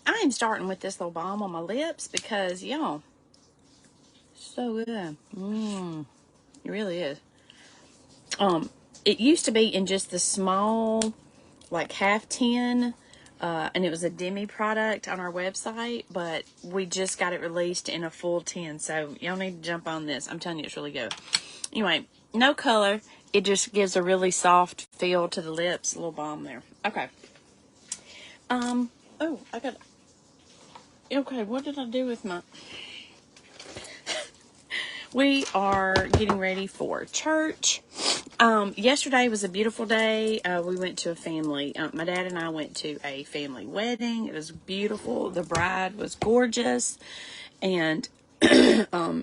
I am starting with this little balm on my lips because, y'all, so good. It really is. It used to be in just the small, like half tin, and it was a demi product on our website, but we just got it released in a full tin, so y'all need to jump on this. I'm telling you, it's really good. Anyway, no color. It just gives a really soft feel to the lips. A little balm there. Okay. Oh, okay, what did I do with my... We are getting ready for church. Yesterday was a beautiful day. We went to a family. My dad and I went to a family wedding. It was beautiful. The bride was gorgeous. And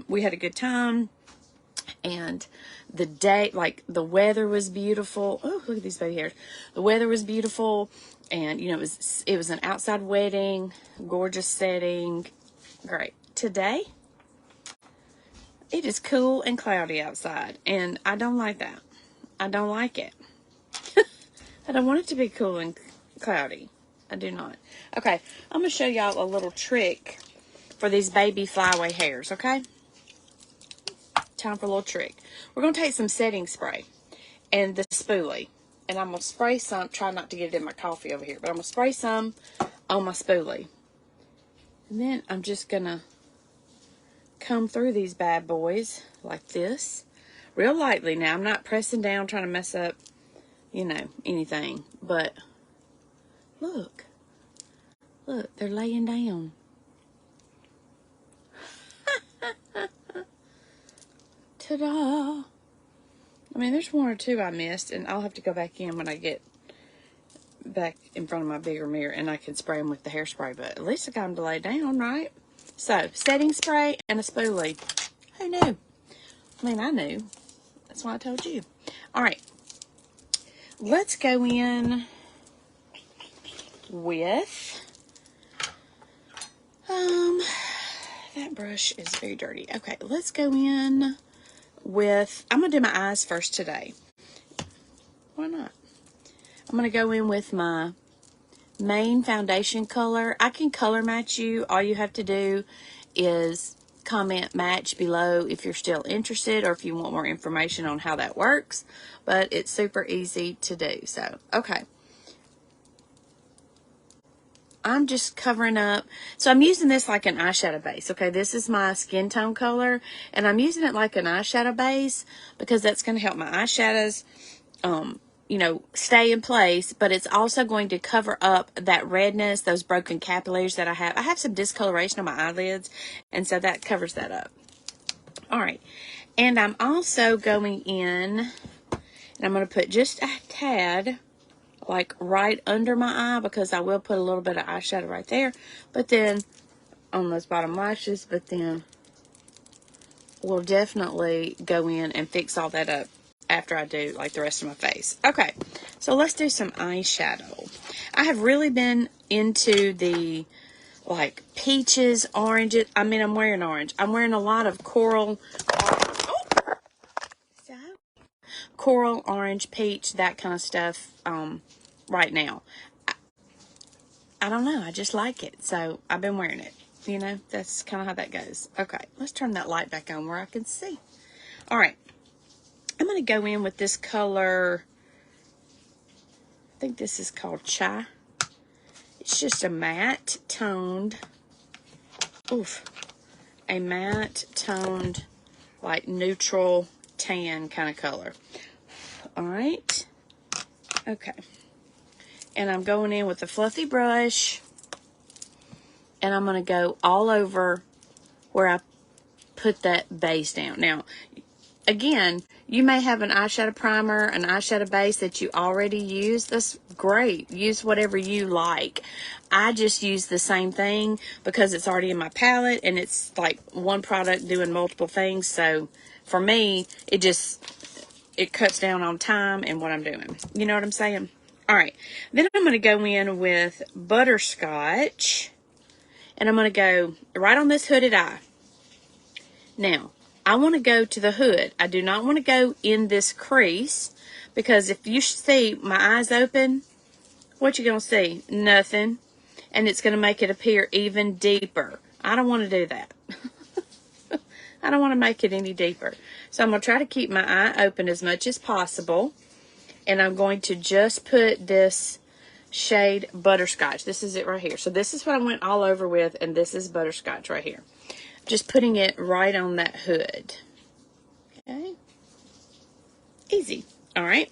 we had a good time. And the day, like, the weather was beautiful. Oh, look at these baby hairs. The weather was beautiful. And, you know, it was an outside wedding. Gorgeous setting. Great. Today, it is cool and cloudy outside, and I don't like that. I don't like it. I don't want it to be cool and cloudy. I do not. Okay, I'm going to show y'all a little trick for these baby flyaway hairs, okay? Time for a little trick. We're going to take some setting spray and the spoolie, and I'm going to spray some. Try not to get it in my coffee over here, but I'm going to spray some on my spoolie. And then I'm just going to comb through these bad boys like this real lightly. Now, I'm not pressing down trying to mess up, you know, anything, but look, they're laying down. Ta-da! I mean, there's one or two I missed, and I'll have to go back in when I get back in front of my bigger mirror and I can spray them with the hairspray, but at least I got them to lay down, right? So, setting spray and a spoolie. Who knew? I mean, I knew. That's why I told you. All right. Let's go in with, that brush is very dirty. Okay, let's go in with, I'm going to do my eyes first today. Why not? I'm going to go in with my main foundation color. I can color match you. All you have to do is comment match below if you're still interested or if you want more information on how that works, but it's super easy to do. So, okay. I'm just covering up. So I'm using this like an eyeshadow base. Okay, this is my skin tone color, and I'm using it like an eyeshadow base because that's going to help my eyeshadows, you know, stay in place, but it's also going to cover up that redness, those broken capillaries that I have. I have some discoloration on my eyelids, and so that covers that up. All right, and I'm also going in, and I'm going to put just a tad, like right under my eye, because I will put a little bit of eyeshadow right there, but then on those bottom lashes, but then we'll definitely go in and fix all that up after I do like the rest of my face. Okay, so let's do some eyeshadow. I have really been into the like peaches, oranges. I mean, I'm wearing orange. I'm wearing a lot of coral, coral, orange, peach, that kind of stuff right now. I don't know. I just like it. So I've been wearing it. You know, that's kind of how that goes. Okay, let's turn that light back on where I can see. All right. I'm going to go in with this color. I think this is called Chai. It's just a matte toned, a matte toned, like neutral tan kind of color. All right. Okay. And I'm going in with a fluffy brush, and I'm going to go all over where I put that base down. Now, again, you may have an eyeshadow primer, an eyeshadow base that you already use. That's great. Use whatever you like. I just use the same thing because it's already in my palette, and it's like one product doing multiple things. So for me, it cuts down on time and what I'm doing. You know what I'm saying? All right. Then I'm going to go in with Butterscotch, and I'm going to go right on this hooded eye. Now, I want to go to the hood. I do not want to go in this crease, because if you see my eyes open, what you going to see? Nothing. and it's going to make it appear even deeper. I don't want to do that. I don't want to make it any deeper. So I'm going to try to keep my eye open as much as possible. And I'm going to just put this shade Butterscotch. This is it right here. So this is what I went all over with, and this is Butterscotch right here. Just putting it right on that hood. Okay. Easy. All right.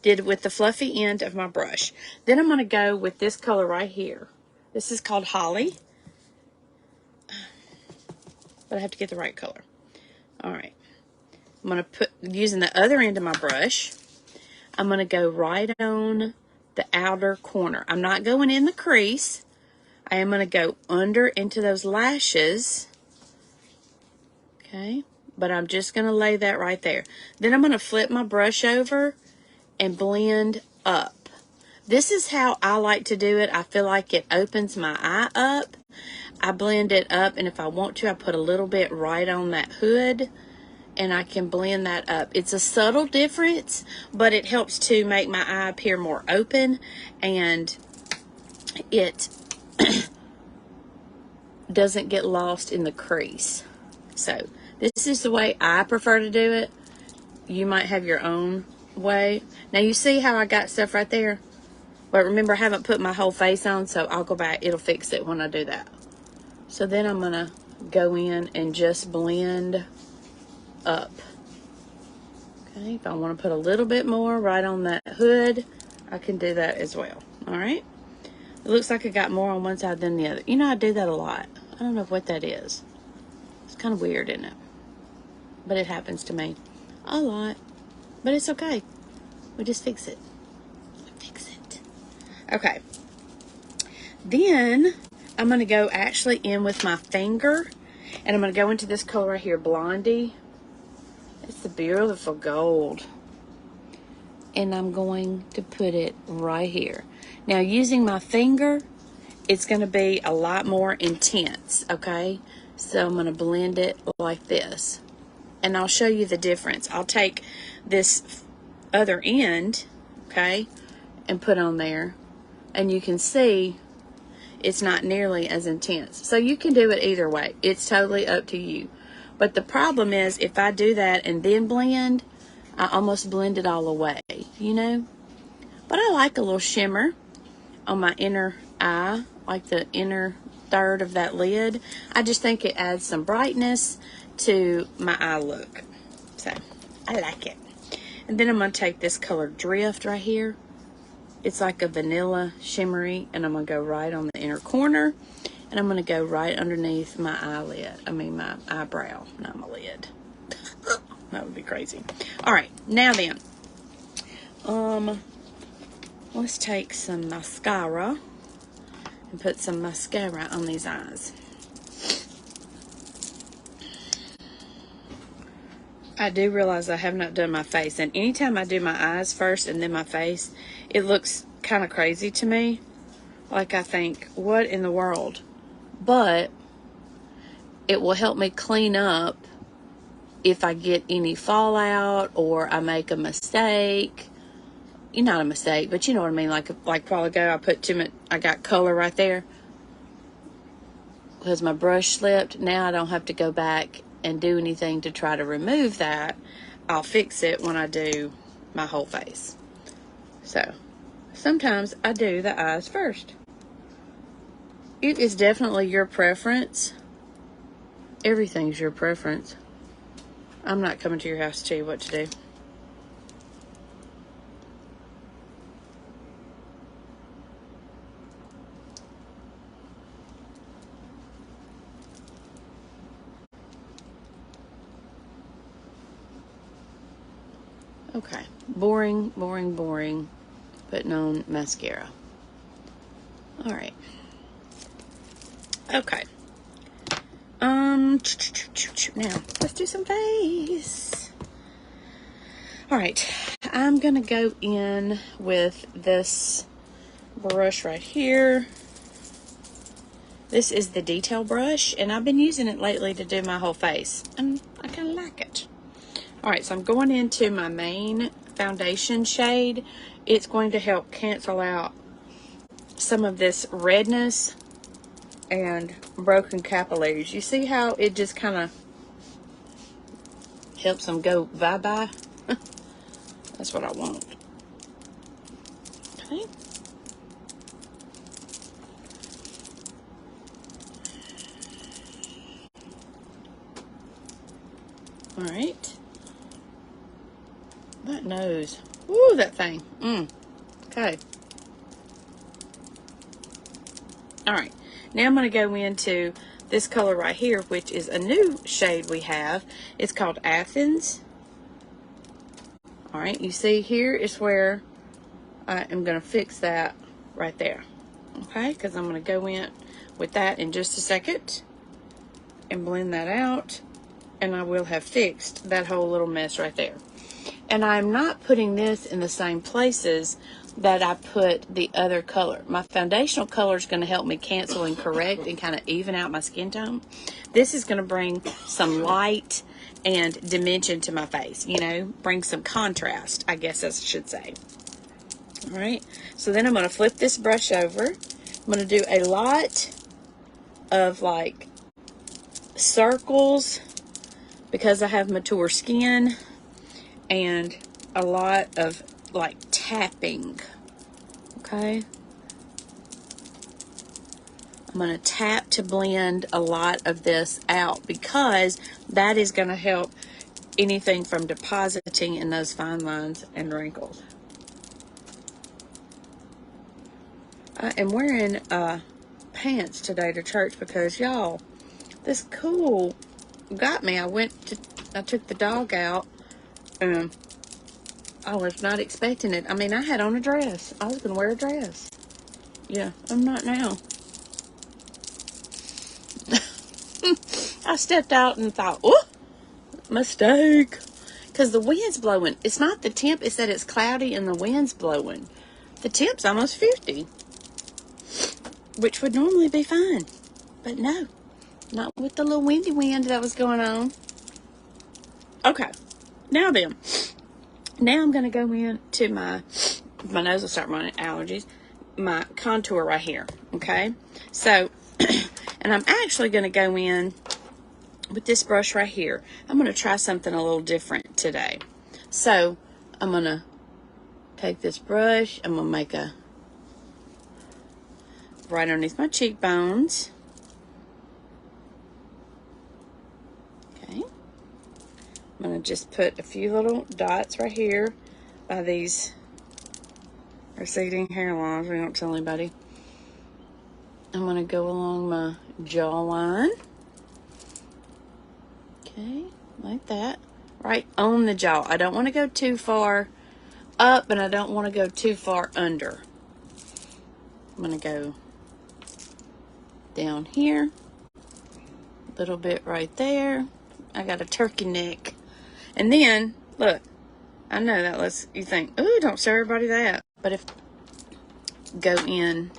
Did with the fluffy end of my brush. Then I'm going to go with this color right here. This is called Holly. But I have to get the right color. All right. I'm going to put, using the other end of my brush, I'm going to go right on the outer corner. I'm not going in the crease. I am going to go under into those lashes. Okay. But I'm just going to lay that right there. Then I'm going to flip my brush over and blend up. This is how I like to do it. I feel like it opens my eye up. I blend it up, and if I want to, I put a little bit right on that hood, and I can blend that up. It's a subtle difference, but it helps to make my eye appear more open, and it doesn't get lost in the crease. So this is the way I prefer to do it. You might have your own way. Now you see how I got stuff right there? But remember, I haven't put my whole face on, so I'll go back. It'll fix it when I do that. So then I'm going to go in and just blend up. Okay, if I want to put a little bit more right on that hood, I can do that as well. All right. It looks like I got more on one side than the other. You know, I do that a lot. I don't know what that is. It's kind of weird, isn't it? But it happens to me a lot. But it's okay. We just fix it. Fix it. Okay. Then I'm going to go actually in with my finger, and I'm going to go into this color right here, Blondie. It's the beautiful gold. And I'm going to put it right here. Now, using my finger, it's going to be a lot more intense, okay? So I'm going to blend it like this. And I'll show you the difference. I'll take this other end, okay, and put on there. And you can see it's not nearly as intense. So you can do it either way. It's totally up to you. But the problem is, if I do that and then blend, I almost blend it all away, you know? But I like a little shimmer on my inner eye, like the inner third of that lid. I just think it adds some brightness to my eye look. So, I like it. And then I'm going to take this color Drift right here. It's like a vanilla shimmery, and I'm going to go right on the inner corner, and I'm going to go right underneath my eyelid. I mean my eyebrow, not my lid. That would be crazy. All right, now then, let's take some mascara and put some mascara on these eyes. I do realize I have not done my face, and anytime I do my eyes first and then my face, it looks kind of crazy to me. Like I think, what in the world? But it will help me clean up if I get any fallout or I make a mistake. Not a mistake, but you know what I mean. Like a while ago, I put too much, I got color right there because my brush slipped. Now I don't have to go back and do anything to try to remove that. I'll fix it when I do my whole face. So sometimes I do the eyes first. It is definitely your preference. Everything's your preference. I'm not coming to your house to tell you what to do. Okay, boring, boring, boring. Putting on mascara. All right. Okay. Now let's do some face. All right, I'm gonna go in with this brush right here. This is the detail brush, and I've been using it lately to do my whole face, and I kind of like it. All right, so I'm going into my main foundation shade. It's going to help cancel out some of this redness and broken capillaries. You see how it just kind of helps them go bye-bye? That's what I want. Okay. All right. That nose. Ooh, that thing. Okay. All right. Now I'm going to go into this color right here, which is a new shade we have. It's called Athens. All right. You see here is where I am going to fix that right there. Okay. Because I'm going to go in with that in just a second and blend that out. And I will have fixed that whole little mess right there. And I'm not putting this in the same places that I put the other color. My foundational color is going to help me cancel and correct and kind of even out my skin tone. This is going to bring some light and dimension to my face, you know, bring some contrast, I guess I should say. All right, so then I'm going to flip this brush over. I'm going to do a lot of like circles because I have mature skin, and a lot of like tapping. Okay, I'm going to tap to blend a lot of this out because that is going to help anything from depositing in those fine lines and wrinkles. I am wearing pants today to church because y'all, this cool got me. I took the dog out and I was not expecting it. I mean, I had on a dress. I was going to wear a dress. Yeah, I'm not now. I stepped out and thought, oh, mistake. Because the wind's blowing. It's not the temp, it's that it's cloudy and the wind's blowing. The temp's almost 50. Which would normally be fine. But no, not with the little windy wind that was going on. Okay, now then. Now I'm going to go into my nose will start running allergies. My contour right here, okay? So, and I'm actually going to go in with this brush right here. I'm going to try something a little different today. So, I'm going to take this brush. I'm going to make a right underneath my cheekbones. Okay. I'm going to just put a few little dots right here by these receding hairlines. We don't tell anybody. I'm going to go along my jawline. Okay, like that. Right on the jaw. I don't want to go too far up and I don't want to go too far under. I'm going to go down here. A little bit right there. I got a turkey neck. And then, look, I know that lets you think, ooh, don't show everybody that. But if go in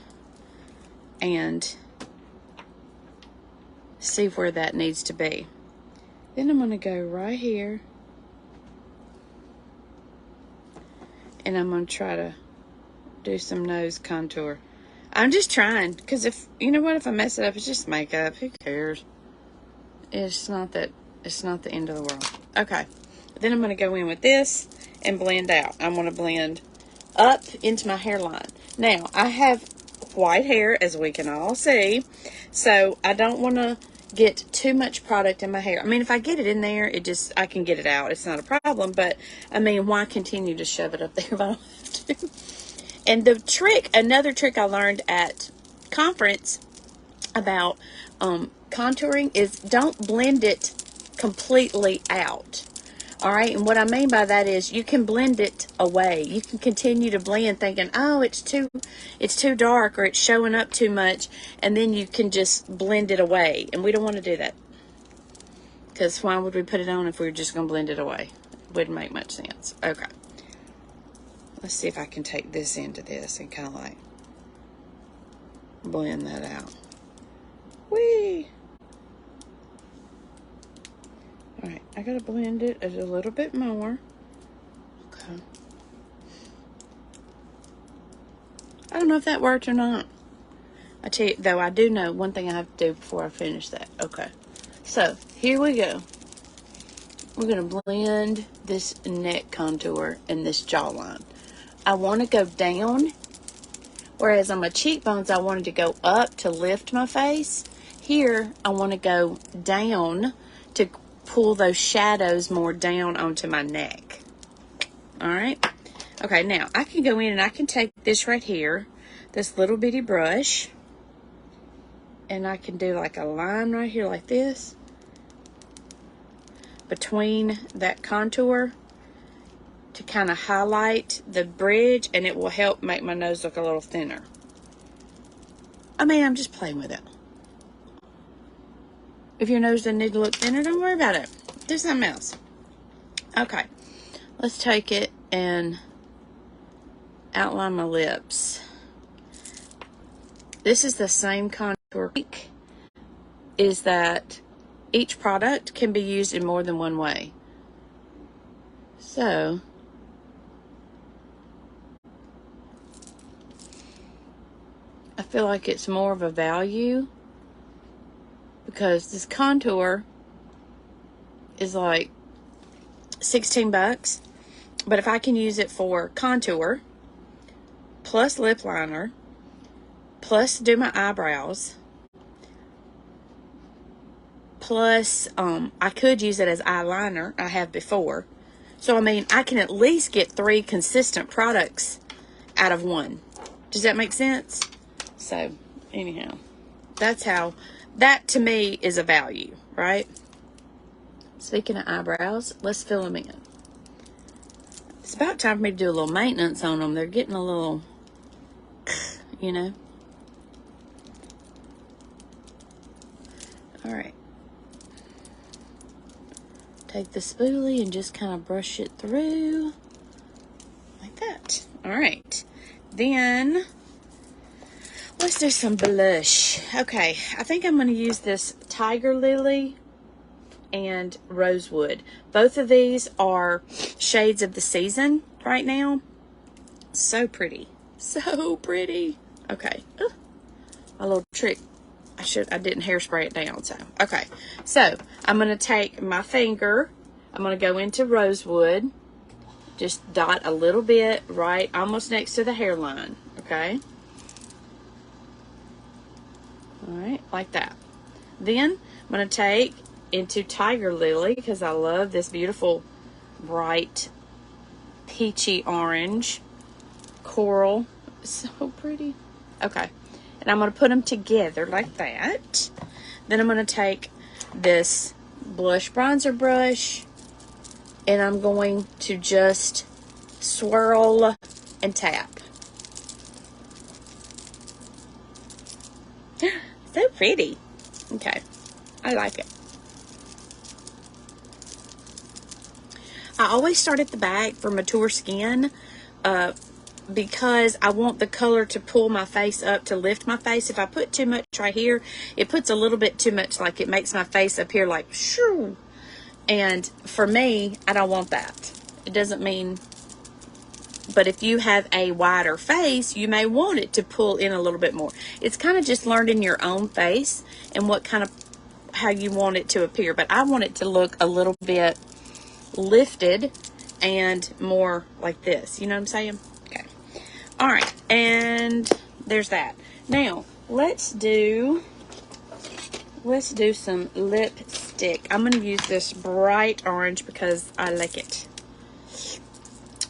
and see where that needs to be. Then I'm going to go right here. And I'm going to try to do some nose contour. I'm just trying. Because if, you know what, if I mess it up, it's just makeup. Who cares? It's not the end of the world. Okay. Then I'm going to go in with this and blend out. I'm going to blend up into my hairline. Now, I have white hair, as we can all see. So, I don't want to get too much product in my hair. I mean, if I get it in there, I can get it out. It's not a problem. But, I mean, why continue to shove it up there if I don't have to? And the trick, another trick I learned at conference about contouring is don't blend it completely out. All right, and what I mean by that is you can blend it away. You can continue to blend thinking, oh, it's too dark or it's showing up too much, and then you can just blend it away. And we don't want to do that. Because why would we put it on if we were just going to blend it away? It wouldn't make much sense. Okay. Let's see if I can take this into this and kind of like blend that out. Whee! Alright, I gotta blend it a little bit more. Okay. I don't know if that worked or not. I tell you, though, I do know one thing I have to do before I finish that. Okay. So, here we go. We're going to blend this neck contour and this jawline. I want to go down, whereas on my cheekbones, I wanted to go up to lift my face. Here, I want to go down to pull those shadows more down onto my neck. All right. Okay, now I can go in and I can take this right here, this little bitty brush, and I can do like a line right here like this between that contour to kind of highlight the bridge, and it will help make my nose look a little thinner. I mean, I'm just playing with it. If your nose doesn't need to look thinner, don't worry about it. Do something else. Okay, let's take it and outline my lips. This is the same contour. Is that each product can be used in more than one way. So, I feel like it's more of a value because this contour is like 16 bucks. But if I can use it for contour, plus lip liner, plus do my eyebrows, plus I could use it as eyeliner. I have before. So, I mean, I can at least get 3 consistent products out of one. Does that make sense? So, anyhow, that's how, that to me is a value, right? Speaking of eyebrows, let's fill them in. It's about time for me to do a little maintenance on them. They're getting a little, you know. All right. Take the spoolie and just kind of brush it through like that. All right. Then let's do some blush. Okay, I think I'm going to use this Tiger Lily and Rosewood. Both of these are shades of the season right now. So pretty. So pretty. Okay. Ooh, my little trick. I didn't hairspray it down, so. Okay. So, I'm going to take my finger. I'm going to go into Rosewood. Just dot a little bit right almost next to the hairline. Okay. Alright, like that. Then, I'm going to take into Tiger Lily because I love this beautiful bright peachy orange coral. So pretty. Okay. And I'm going to put them together like that. Then I'm going to take this blush bronzer brush and I'm going to just swirl and tap. So pretty. Okay. I like it. I always start at the back for mature skin because I want the color to pull my face up, to lift my face. If I put too much right here, it puts a little bit too much, like it makes my face appear like shoo. And for me, I don't want that. It doesn't mean, but if you have a wider face, you may want it to pull in a little bit more. It's kind of just learning your own face and what kind of, how you want it to appear. But I want it to look a little bit lifted and more like this. You know what I'm saying? Okay. All right. And there's that. Now, let's do some lipstick. I'm going to use this bright orange because I like it.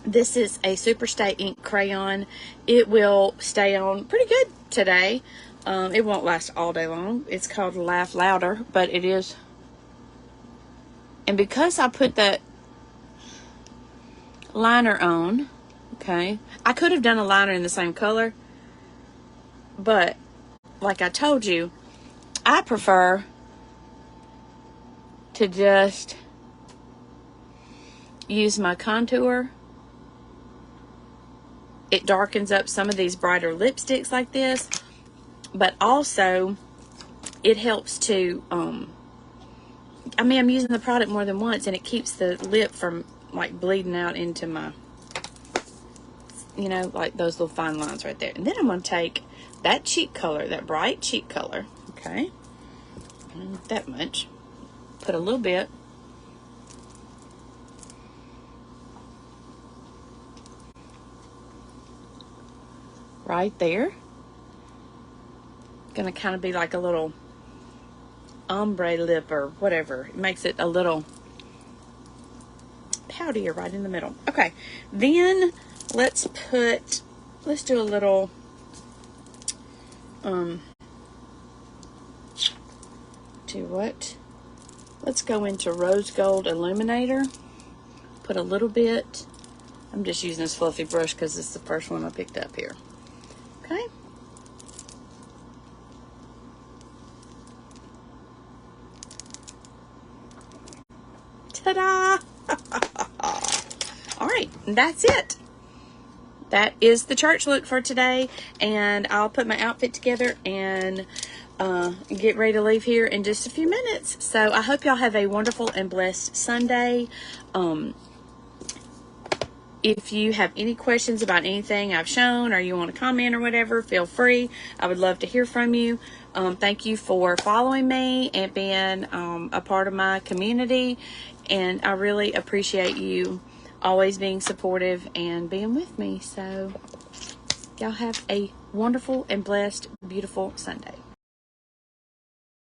This is a Superstay ink crayon. It will stay on pretty good today. It won't last all day long. It's called Laugh Louder, but it is. And because I put that liner on, okay, I could have done a liner in the same color, but like I told you, I prefer to just use my contour. It darkens up some of these brighter lipsticks like this, but also it helps to, I mean, I'm using the product more than once and it keeps the lip from like bleeding out into my, you know, like those little fine lines right there. And then I'm going to take that cheek color, that bright cheek color. Okay, not that much. Put a little bit. Right there. Gonna kind of be like a little ombre lip or whatever. It makes it a little powdier right in the middle. Okay, then let's do a little let's go into rose gold illuminator. Put a little bit. I'm just using this fluffy brush because it's the first one I picked up here. Okay. Ta-da! All right, that's it. That is the church look for today, and I'll put my outfit together and get ready to leave here in just a few minutes. So I hope y'all have a wonderful and blessed Sunday. If you have any questions about anything I've shown, or you want to comment or whatever, feel free. I would love to hear from you. Thank you for following me and being a part of my community, and I really appreciate you always being supportive and being with me. So y'all have a wonderful and blessed, beautiful Sunday.